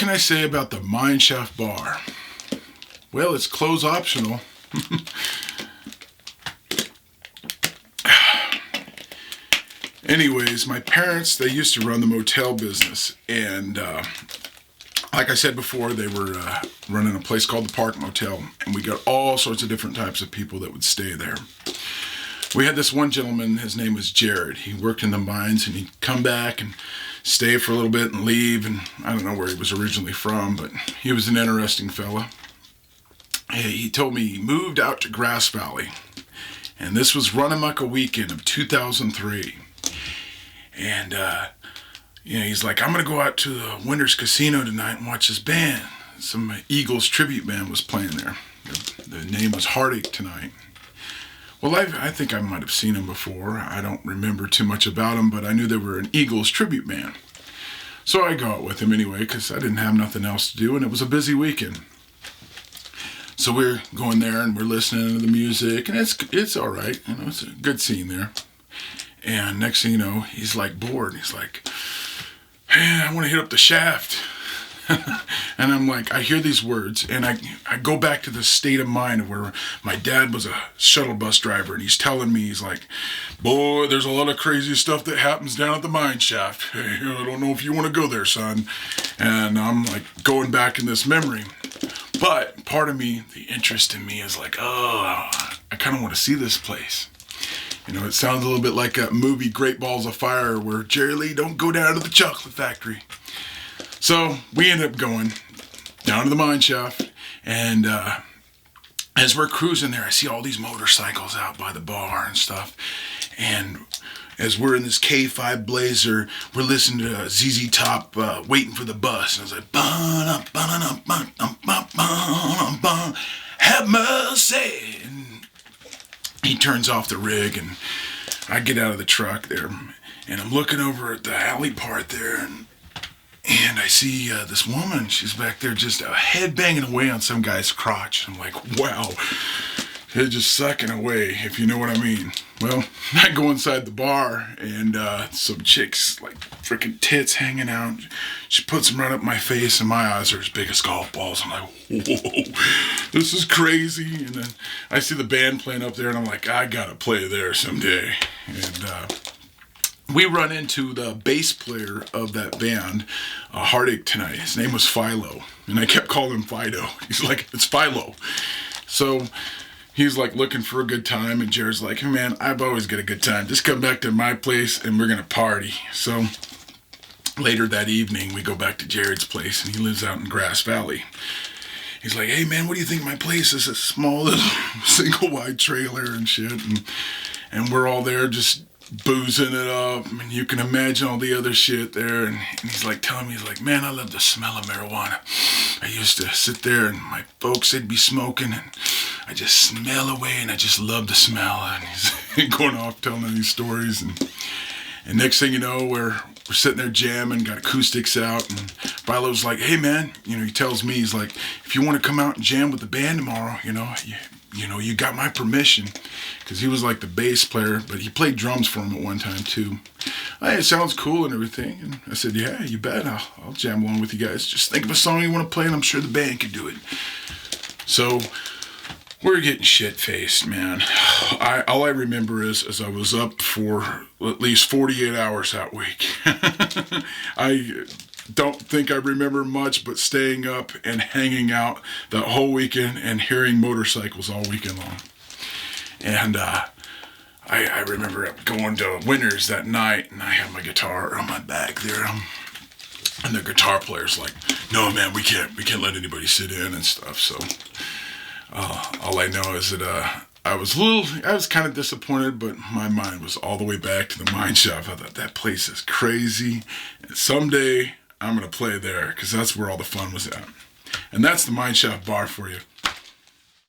can I say about the Mineshaft bar? Well, it's close optional. Anyways, my parents, they used to run the motel business, and like I said before, they were running a place called the Park Motel, and we got all sorts of different types of people that would stay there. We had this one gentleman, his name was Jared. He worked in the mines, and he'd come back and stay for a little bit and leave, and I don't know where he was originally from, but he was an interesting fella. He told me he moved out to Grass Valley, and this was Runnamucca weekend of 2003. And he's like, I'm gonna go out to the Winter's Casino tonight and watch this band. Some Eagles tribute band was playing there. The name was Heartache Tonight. Well, I think I might have seen them before. I don't remember too much about them, but I knew they were an Eagles tribute band. So I go out with him anyway, because I didn't have nothing else to do, and it was a busy weekend. So we're going there, and we're listening to the music, and it's all right. You know, it's a good scene there. And next thing you know, he's like bored. He's like, hey, I want to hit up the shaft. And I'm like, I hear these words, and I go back to the state of mind of where my dad was a shuttle bus driver, and he's telling me, he's like, boy, there's a lot of crazy stuff that happens down at the Mineshaft. Hey, I don't know if you want to go there, son. And I'm like going back in this memory. But part of me, the interest in me is like, oh, I kind of want to see this place. You know, it sounds a little bit like a movie, Great Balls of Fire, where Jerry Lee don't go down to the chocolate factory. So we ended up going down to the Mineshaft, and as we're cruising there, I see all these motorcycles out by the bar and stuff. And as we're in this K5 Blazer, we're listening to ZZ Top, Waiting for the Bus. And I was like, have mercy. And he turns off the rig, and I get out of the truck there, and I'm looking over at the alley part there, and I see this woman. She's back there just head-banging away on some guy's crotch. I'm like, wow, they're just sucking away, if you know what I mean. Well, I go inside the bar, and some chicks, like freaking tits hanging out. She puts them right up my face, and my eyes are as big as golf balls. I'm like, whoa, this is crazy. And then I see the band playing up there, and I'm like, I gotta play there someday. And we run into the bass player of that band, Heartache Tonight. His name was Philo, and I kept calling him Fido. He's like, it's Philo. So he's like looking for a good time, and Jared's like, hey man, I've always got a good time. Just come back to my place, and we're gonna party. So later that evening, we go back to Jared's place, and he lives out in Grass Valley. He's like, hey man, what do you think of my place? It's a small little single-wide trailer and shit, and we're all there just boozing it up, and you can imagine all the other shit there, and he's like telling me, he's like, man, I love the smell of marijuana. I used to sit there, and my folks, they'd be smoking, and I just smell away, and I just love the smell. And he's going off telling these stories, and next thing you know, we're sitting there jamming, got acoustics out, and Philo's like, hey man, you know, he tells me, he's like, if you want to come out and jam with the band tomorrow, you know, you got my permission, because he was like the bass player, but he played drums for him at one time too. Hey, it sounds cool and everything, and I said, yeah, you bet, I'll jam along with you guys. Just think of a song you want to play, and I'm sure the band can do it. So we're getting shit-faced, man. All I remember is I was up for at least 48 hours that week. I don't think I remember much, but staying up and hanging out the whole weekend and hearing motorcycles all weekend long. And I remember going to Winter's that night, and I had my guitar on my back there, and the guitar player's like, no man, we can't let anybody sit in and stuff. So all I know is that I was kind of disappointed, but my mind was all the way back to the Mineshaft. I thought, that place is crazy, and someday I'm gonna play there, because that's where all the fun was at. And that's the Mineshaft bar for you.